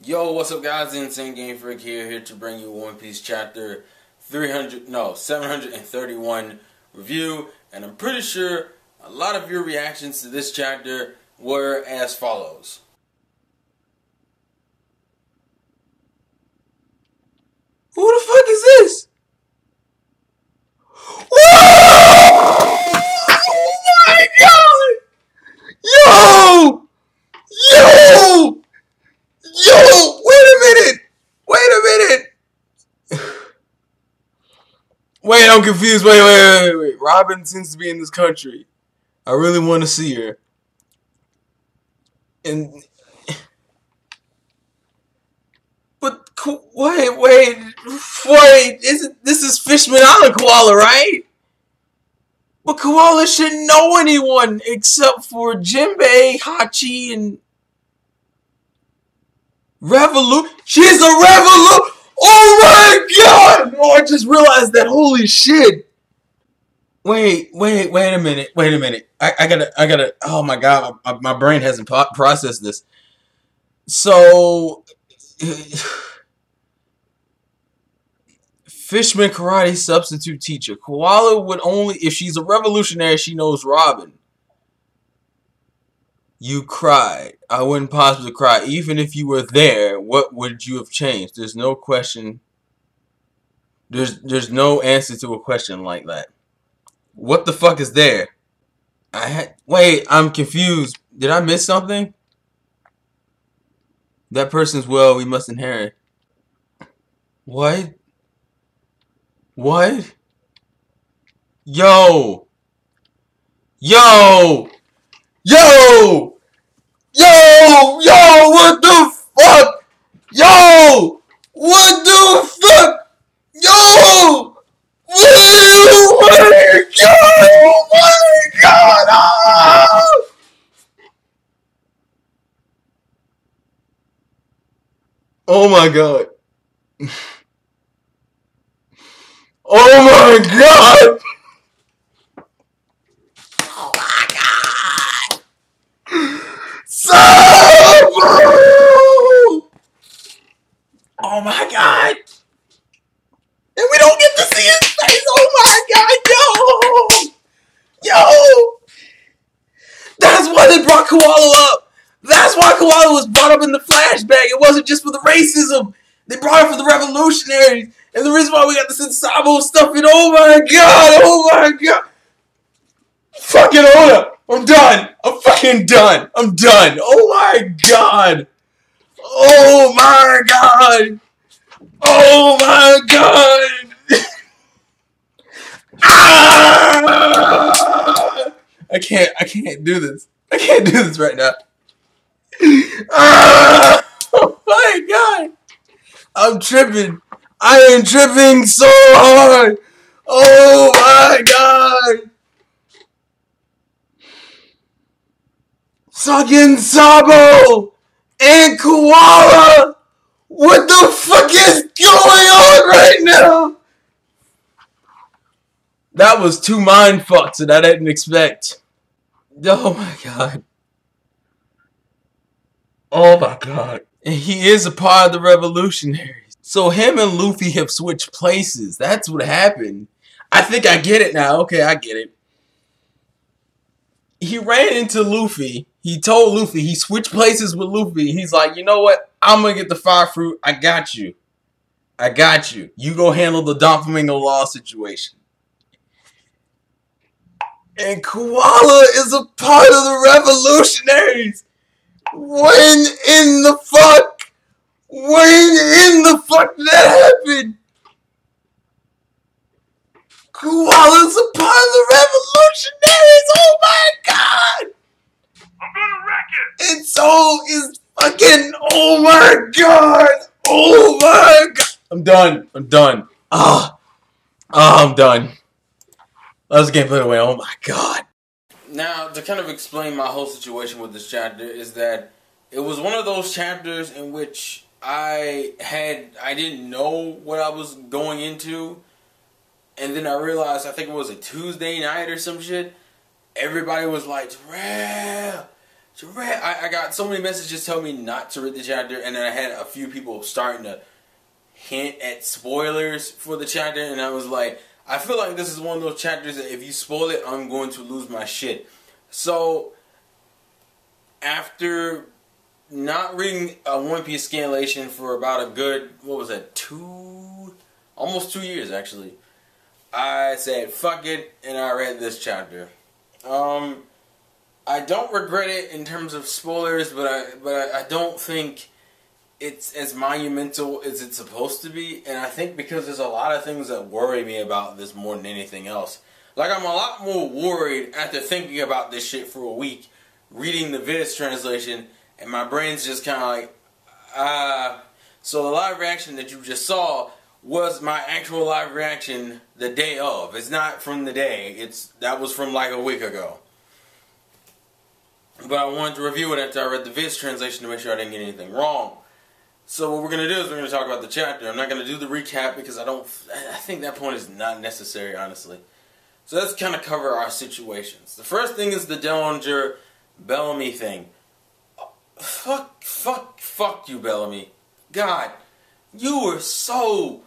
Yo, what's up guys, Insane Game Freak here to bring you One Piece chapter 731 review, and I'm pretty sure a lot of your reactions to this chapter were as follows. Who the fuck is this? Oh my god! Yo! Wait a minute! Wait, I'm confused. Wait. Robin seems to be in this country. I really want to see her. But wait. This is Fishman Island Koala, right? But Koala shouldn't know anyone except for Jinbei, Hachi, and She's a Revolut. Oh my god! Oh, I just realized that. Holy shit! Wait a minute. I gotta. Oh my god, my brain hasn't processed this. So, Fishman karate substitute teacher. Koala would only, if she's a revolutionary, she knows Robin. You cried. I wouldn't possibly cry. Even if you were there, what would you have changed? There's no question. There's no answer to a question like that. What the fuck is there? Wait, I'm confused. Did I miss something? That person's well, we must inherit. What? Yo! What the fuck? Yo! What the fuck? Yo! Oh my god! Ah! Oh my god. Oh my god! Oh my god! Oh my god! And we don't get to see his face! Oh my god! Yo! That's why they brought Koala up! That's why Koala was brought up in the flashback! It wasn't just for the racism! They brought it for the revolutionaries! And the reason why we got the Sensabo stuff in, oh my god! Fucking Oda! I'm done! I'm fucking done! I'm done! Oh my god! Oh my god! Oh my god! Ah! I can't do this. I can't do this right now. Ah! Oh my god! I'm tripping. I am tripping so hard. Oh my god! Fucking Sabo and Koala! What the fuck is going on right now? That was two mind fucks that I didn't expect. Oh my god. Oh my god. And he is a part of the revolutionaries. So him and Luffy have switched places. That's what happened. I think I get it now. Okay, I get it. He ran into Luffy. He told Luffy, he switched places with Luffy. He's like, you know what? I'm going to get the fire fruit. I got you. You go handle the Doflamingo Law situation. And Koala is a part of the revolutionaries. When in the fuck did that happen? Koala's a part of the revolutionaries. Oh my god! I'm gonna wreck it! And so is fucking, oh my god! Oh my god! I'm done. I'm done. I'm done. Let's gameplay away. Oh my god. Now, to kind of explain my whole situation with this chapter is that it was one of those chapters in which I didn't know what I was going into, and then I realized, I think it was a Tuesday night or some shit, everybody was like, I got so many messages telling me not to read the chapter, and then I had a few people starting to hint at spoilers for the chapter, and I was like, I feel like this is one of those chapters that if you spoil it, I'm going to lose my shit. So, after not reading a One Piece scanlation for about a good, what was that, almost 2 years actually, I said fuck it, and I read this chapter. I don't regret it in terms of spoilers, but I don't think it's as monumental as it's supposed to be, and I think because there's a lot of things that worry me about this more than anything else. Like, I'm a lot more worried after thinking about this shit for a week, reading the Viz translation, and my brain's just kind of like, So the live reaction that you just saw was my actual live reaction the day of. It's not from the day. That was from like a week ago. But I wanted to review it after I read the Viz translation to make sure I didn't get anything wrong. So what we're going to do is we're going to talk about the chapter. I'm not going to do the recap because I think that point is not necessary, honestly. So let's kind of cover our situations. The first thing is the Dellinger Bellamy thing. Fuck you, Bellamy. God, you were so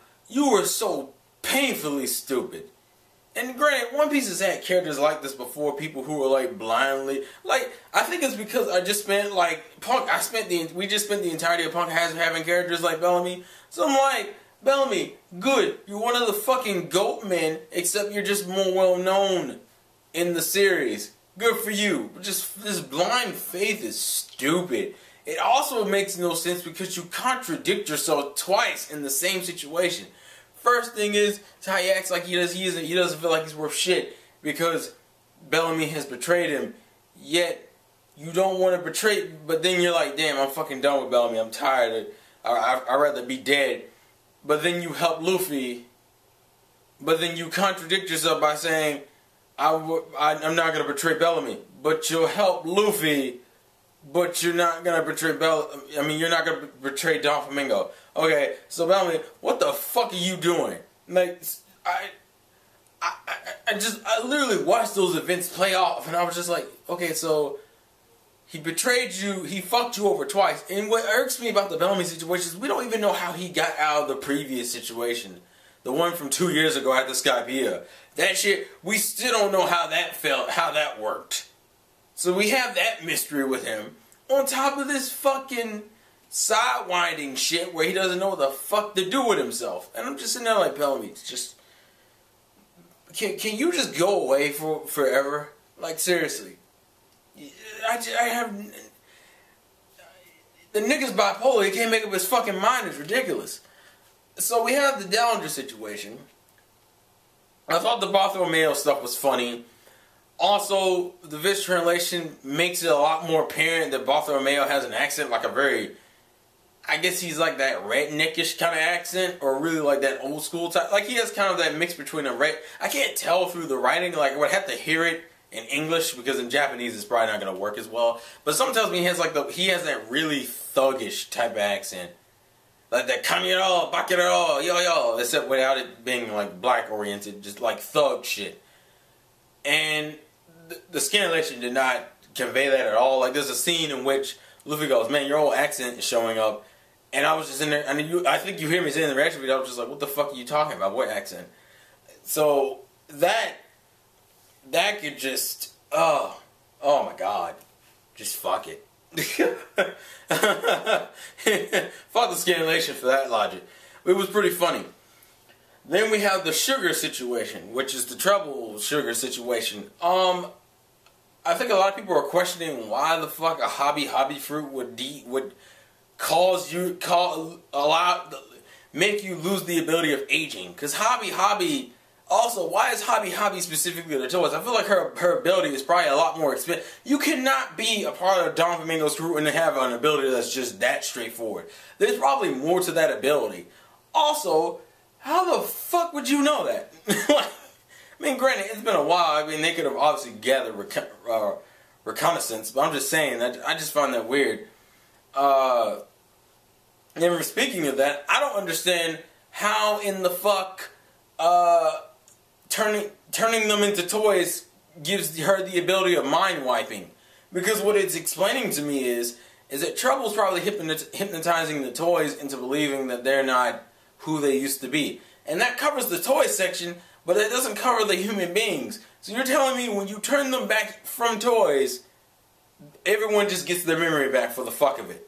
painfully stupid. And granted, One Piece has had characters like this before, people who were like blindly, like, I think it's because I just spent like, we just spent the entirety of Punk having characters like Bellamy. So I'm like, Bellamy, good, you're one of the fucking GOAT men, except you're just more well known in the series. Good for you. But just, this blind faith is stupid. It also makes no sense because you contradict yourself twice in the same situation. First thing is how he acts like he doesn't feel like he's worth shit because Bellamy has betrayed him. Yet you don't want to betray, but then you're like, damn, I'm fucking done with Bellamy. I'm tired. I'd rather be dead. But then you help Luffy. But then you contradict yourself by saying, I'm not gonna betray Bellamy. But you'll help Luffy. But you're not gonna betray you're not gonna betray Don Flamingo. Okay, so Bellamy, what the fuck are you doing? Like, I literally watched those events play off, and I was just like, okay, so he betrayed you, he fucked you over twice. And what irks me about the Bellamy situation is we don't even know how he got out of the previous situation, the one from 2 years ago at the Skypiea. That shit, we still don't know how that felt, how that worked. So we have that mystery with him, on top of this fucking sidewinding shit where he doesn't know what the fuck to do with himself. And I'm just sitting there like, Bellamy, just, can you just go away for forever? Like, seriously. The nigga's bipolar, he can't make up his fucking mind, it's ridiculous. So we have the Dellinger situation. I thought the Bartholomew stuff was funny. Also, the Viz translation makes it a lot more apparent that Bartholomew has an accent, like a very, I guess he's like that redneckish kind of accent, or really like that old school type. Like, he has kind of that mix between I can't tell through the writing, like I would have to hear it in English, because in Japanese it's probably not going to work as well. But something tells me he has that really thuggish type of accent. Like that kaniro, bakiro, yo, except without it being like black oriented, just like thug shit. And the scanlation did not convey that at all. Like, there's a scene in which Luffy goes, man, your whole accent is showing up. And I was just in there, I think you hear me saying the reaction video, I was just like, what the fuck are you talking about? What accent? So, that could just, oh my god. Just fuck it. Fuck the scanlation for that logic. It was pretty funny. Then we have the sugar situation, which is the trouble sugar situation. I think a lot of people are questioning why the fuck a hobby fruit would make you lose the ability of aging. Because hobby, also, why is hobby specifically the toys? I feel like her ability is probably a lot more expensive. You cannot be a part of Don Flamingo's crew and have an ability that's just that straightforward. There's probably more to that ability. Also, how the fuck would you know that? I mean, granted, it's been a while. I mean, they could have obviously gathered reconnaissance, but I'm just saying that I just find that weird. And speaking of that, I don't understand how in the fuck turning them into toys gives her the ability of mind wiping. Because what it's explaining to me is that Trouble's probably hypnotizing the toys into believing that they're not who they used to be. And that covers the toy section, but it doesn't cover the human beings. So you're telling me when you turn them back from toys, everyone just gets their memory back for the fuck of it.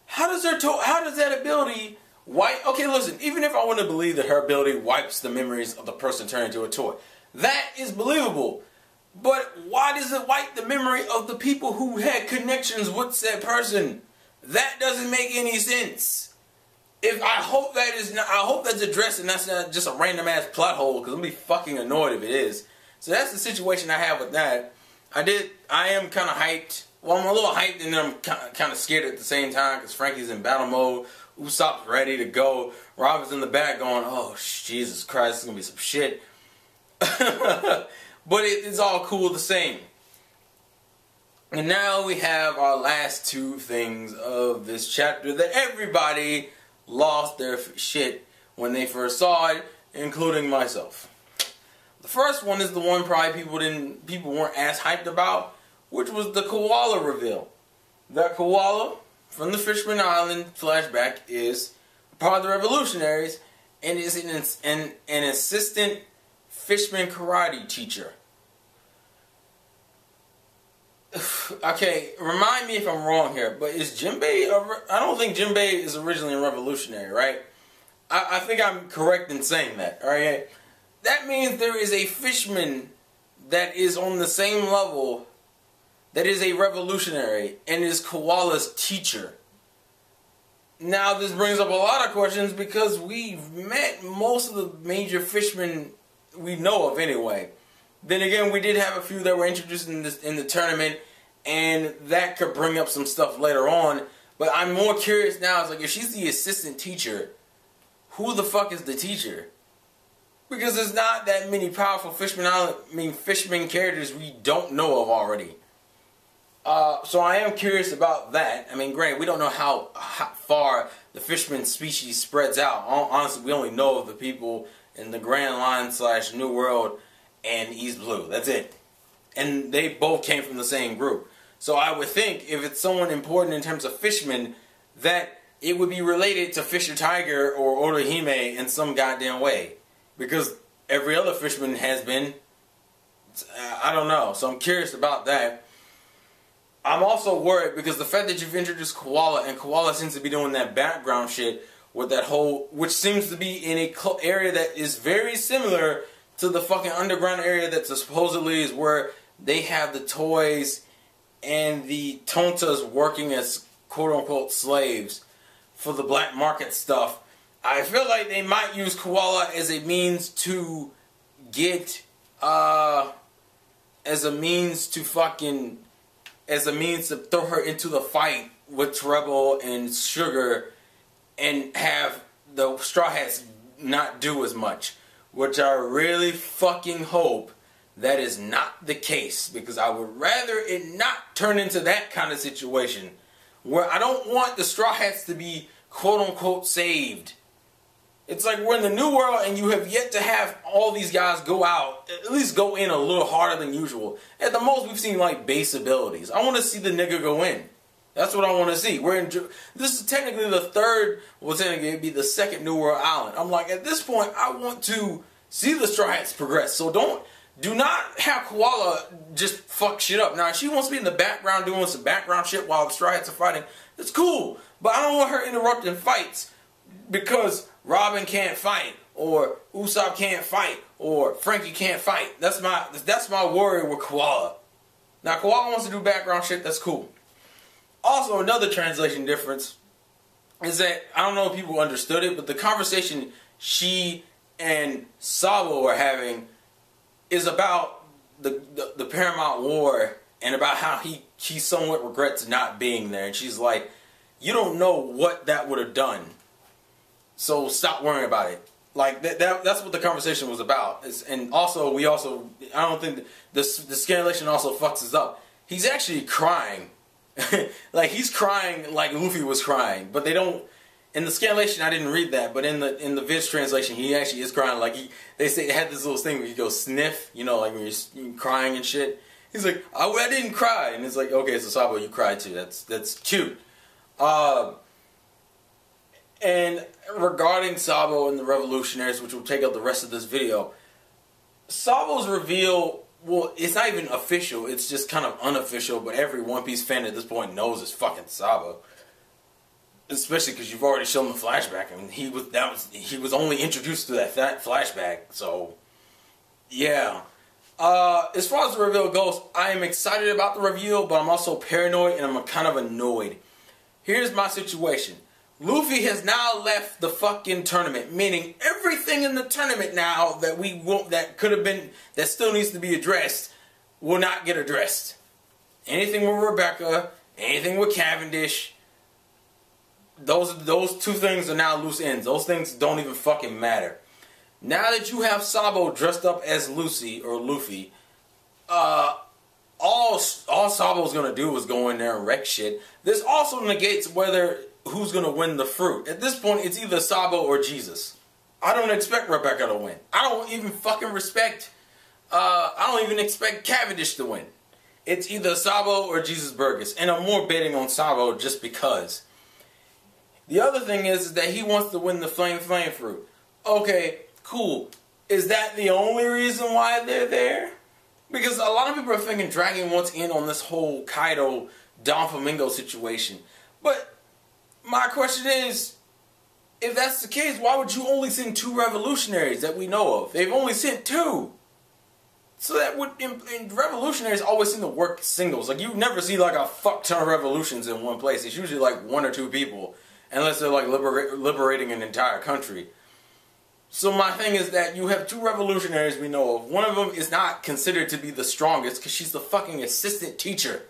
How does that ability wipe? Okay, listen, even if I want to believe that her ability wipes the memories of the person turned into a toy, that is believable. But why does it wipe the memory of the people who had connections with said person? That doesn't make any sense. I hope that's addressed and that's not just a random ass plot hole, because I'm gonna be fucking annoyed if it is. So that's the situation I have with that. I am kind of hyped. Well, I'm a little hyped and then I'm kind of scared at the same time, because Frankie's in battle mode. Usopp's ready to go. Robin's in the back going, oh, Jesus Christ, it's gonna be some shit. But it's all cool the same. And now we have our last two things of this chapter that everybody lost their shit when they first saw it, including myself. The first one is the one probably people weren't as hyped about, which was the koala reveal. That koala from the Fishman Island flashback is part of the Revolutionaries and is an assistant Fishman karate teacher. Okay, remind me if I'm wrong here, but is Jinbei... I don't think Jinbei is originally a revolutionary, right? I think I'm correct in saying that, alright? That means there is a Fishman that is on the same level that is a revolutionary and is Koala's teacher. Now, this brings up a lot of questions because we've met most of the major Fishmen we know of anyway. Then again, we did have a few that were introduced in the tournament, and that could bring up some stuff later on. But I'm more curious now. It's like, if she's the assistant teacher, who the fuck is the teacher? Because there's not that many powerful Fishman characters we don't know of already. So I am curious about that. I mean, granted, we don't know how far the Fishman species spreads out. Honestly, we only know of the people in the Grand Line / New World and East Blue. That's it. And they both came from the same group. So I would think if it's someone important in terms of Fishman, that it would be related to Fisher Tiger or Orihime in some goddamn way. Because every other Fishman has been. I don't know. So I'm curious about that. I'm also worried because the fact that you've introduced Koala, and Koala seems to be doing that background shit with that whole, which seems to be in a area that is very similar to the fucking underground area that supposedly is where they have the toys and the Tontas working as quote-unquote slaves for the black market stuff. I feel like they might use Koala as a means to get, as a means to throw her into the fight with Treble and Sugar and have the Straw Hats not do as much. Which I really fucking hope that is not the case. Because I would rather it not turn into that kind of situation. Where I don't want the Straw Hats to be quote-unquote saved. It's like we're in the New World and you have yet to have all these guys go out, at least go in a little harder than usual. At the most, we've seen like base abilities. I want to see the nigga go in. That's what I want to see. This is technically the third, well, technically it'd be the second New World Island. I'm like, at this point, I want to see the Straw Hats progress. So do not have Koala just fuck shit up. Now, if she wants to be in the background doing some background shit while the Straw Hats are fighting, it's cool. But I don't want her interrupting fights because Robin can't fight, or Usopp can't fight, or Frankie can't fight. That's my worry with Koala. Now, Koala wants to do background shit, that's cool. Also, another translation difference is that, I don't know if people understood it, but the conversation she and Sabo are having is about the Paramount War and about how he somewhat regrets not being there. And she's like, you don't know what that would have done. So stop worrying about it. Like that's what the conversation was about. And also, I don't think the scanlation also fucks us up. He's actually crying. Like he's crying like Luffy was crying, but they don't. In the scanlation, I didn't read that, but in the Viz translation, he actually is crying. Like they say, they had this little thing where you go sniff, you know, like when you're crying and shit. He's like, I didn't cry. And it's like, okay, so Sabo, you cried too. That's cute. And regarding Sabo and the Revolutionaries, which will take up the rest of this video, Sabo's reveal, well, it's not even official. It's just kind of unofficial, but every One Piece fan at this point knows it's fucking Sabo. Especially because you've already shown the flashback, and he was only introduced to that flashback. So, yeah. As far as the reveal goes, I am excited about the reveal, but I'm also paranoid and I'm kind of annoyed. Here's my situation. Luffy has now left the fucking tournament, meaning everything in the tournament now that still needs to be addressed will not get addressed. Anything with Rebecca, anything with Cavendish, those two things are now loose ends. Those things don't even fucking matter. Now that you have Sabo dressed up as Luffy, all Sabo's gonna do is go in there and wreck shit. This also negates who's gonna win the fruit. At this point, it's either Sabo or Jesus. I don't expect Rebecca to win. I don't even expect Cavendish to win. It's either Sabo or Jesus Burgess, and I'm more betting on Sabo just because. The other thing is that he wants to win the flame fruit. Okay, cool. Is that the only reason why they're there? Because a lot of people are thinking Dragon wants in on this whole Kaido Don Flamingo situation. But my question is, if that's the case, why would you only send 2 revolutionaries that we know of? They've only sent 2. So that would, and revolutionaries always seem to work singles. Like, you never see like a fuck ton of revolutions in one place. It's usually like 1 or 2 people. Unless they're like liberating an entire country. So my thing is that you have 2 revolutionaries we know of. One of them is not considered to be the strongest because she's the fucking assistant teacher.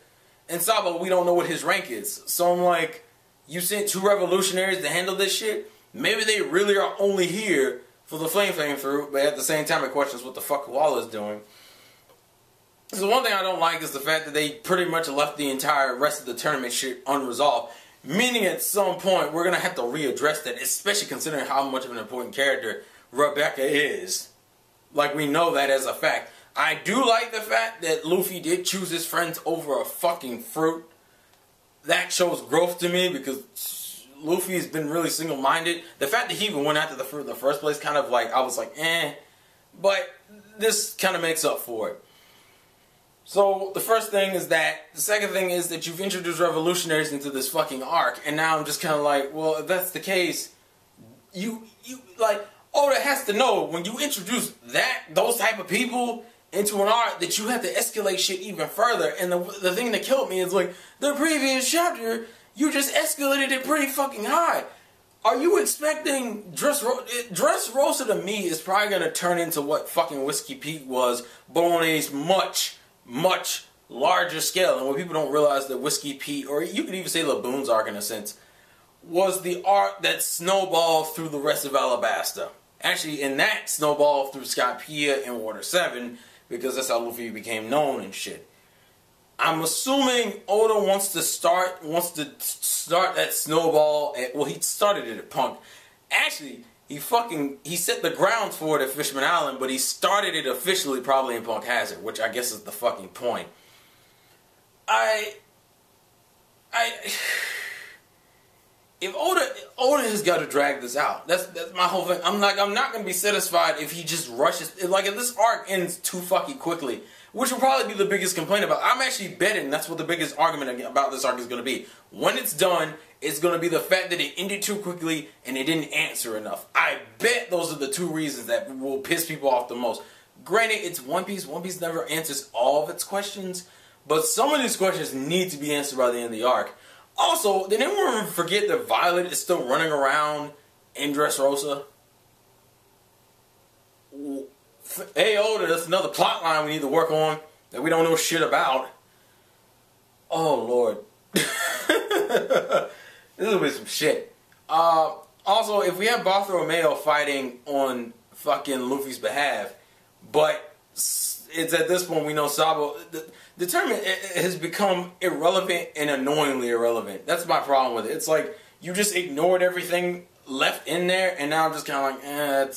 And Sabo, we don't know what his rank is. So I'm like, you sent 2 revolutionaries to handle this shit? Maybe they really are only here for the flame fruit, but at the same time it questions what the fuck Koala's doing. So one thing I don't like is the fact that they pretty much left the entire rest of the tournament shit unresolved. Meaning at some point we're going to have to readdress that, especially considering how much of an important character Rebecca is. Like, we know that as a fact. I do like the fact that Luffy did choose his friends over a fucking fruit. That shows growth to me because Luffy's been really single-minded. The fact that he even went after the fruit in the first place kind of like, I was like, eh. But this kind of makes up for it. So, the first thing is that. The second thing is that you've introduced revolutionaries into this fucking arc. And now I'm just kind of like, well, if that's the case, Oda has to know when you introduce those type of people into an arc that you have to escalate shit even further. And the thing that killed me is like, the previous chapter, you just escalated it pretty fucking high. Are you expecting Dressrosa to me is probably going to turn into what fucking Whiskey Pete was, but on a much larger scale. And what people don't realize that Whiskey Pete, or you could even say Laboon's arc in a sense, was the arc that snowballed through the rest of Alabasta. Actually, in that snowballed through Skypiea and Water 7, because that's how Luffy became known and shit. I'm assuming Oda wants to start that snowball at, well, he started it at Punk. Actually, he set the grounds for it at Fishman Island, but he started it officially probably in Punk Hazard, which I guess is the fucking point. If Oda has got to drag this out. That's my whole thing. I'm not going to be satisfied if he just rushes. Like, if this arc ends too fucking quickly, which will probably be the biggest complaint about. I'm actually betting that's what the biggest argument about this arc is going to be. When it's done, it's going to be the fact that it ended too quickly and it didn't answer enough. I bet those are the 2 reasons that will piss people off the most. Granted, it's One Piece. One Piece never answers all of its questions, but some of these questions need to be answered by the end of the arc. Also, did anyone forget that Violet is still running around in Dressrosa? Hey, Oda, that's another plot line we need to work on that we don't know shit about. Oh, Lord. This will be some shit. Also, if we have Bartholomew fighting on fucking Luffy's behalf, but it's at this point we know Sabo. The tournament has become irrelevant and annoyingly irrelevant. That's my problem with it. It's like you just ignored everything left in there, and now I'm just kind of like,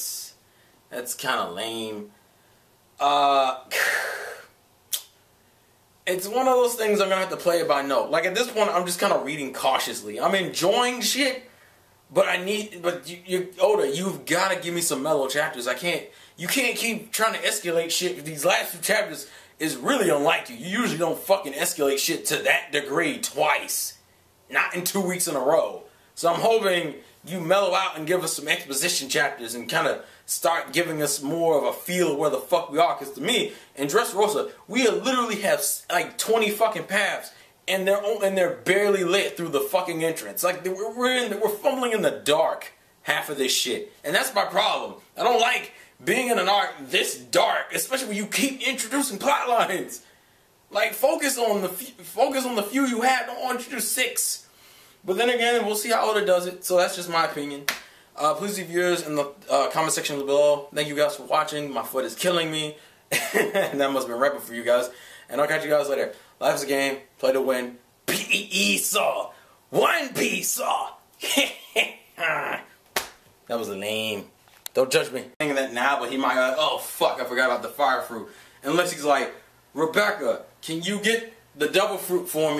that's kind of lame. it's one of those things I'm gonna have to play it by note. Like at this point, I'm just kind of reading cautiously. I'm enjoying shit, but you're older. You've got to give me some mellow chapters. You can't keep trying to escalate shit. These last 2 chapters is really unlike you. You usually don't fucking escalate shit to that degree twice, not in 2 weeks in a row. So I'm hoping you mellow out and give us some exposition chapters and kind of start giving us more of a feel of where the fuck we are. Because to me, in Dressrosa, we literally have like 20 fucking paths, and they're barely lit through the fucking entrance. Like we're fumbling in the dark half of this shit, and that's my problem. I don't like being in an arc this dark, especially when you keep introducing plot lines. Like focus on the few you have. Don't introduce 6. But then again, we'll see how Oda does it. So that's just my opinion. Please leave yours in the comment section below. Thank you guys for watching. My foot is killing me. And that must have been right for you guys. And I'll catch you guys later. Life's a game. Play to win. P-E-E-Saw. One Piece Saw. That was lame. Don't judge me. Saying that now, but he might go, oh fuck, I forgot about the fire fruit. Unless he's like, Rebecca, can you get the devil fruit for me?